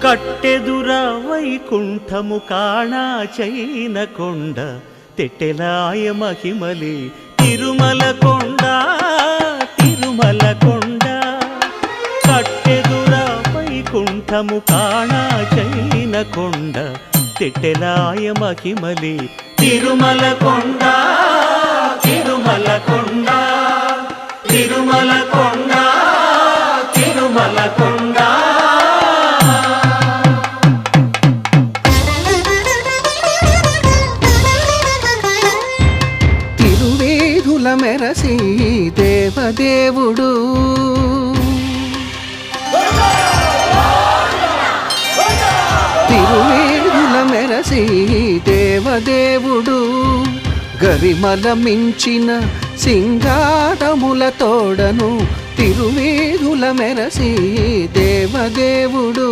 కట్టెదుర వైకుంఠము కాణా చైన కొండ తెట్టెలాయ మహిమలే తిరుమల కొండ తిరుమల కొండ కట్టెదుర వైకుంఠము కాణా చైన కొండ తెట్టెలాయ మహిమలే తిరుమల కొండ తిరుమల కొండ తిరుమల కొండ తిరుమల కొండ తిరువేధుల మెరసి దేవదేవుడు తిరువేధుల మెరసి దేవదేవుడు గరిమల మించిన సింగారముల తోడను తిరువేధుల మెరసి దేవదేవుడు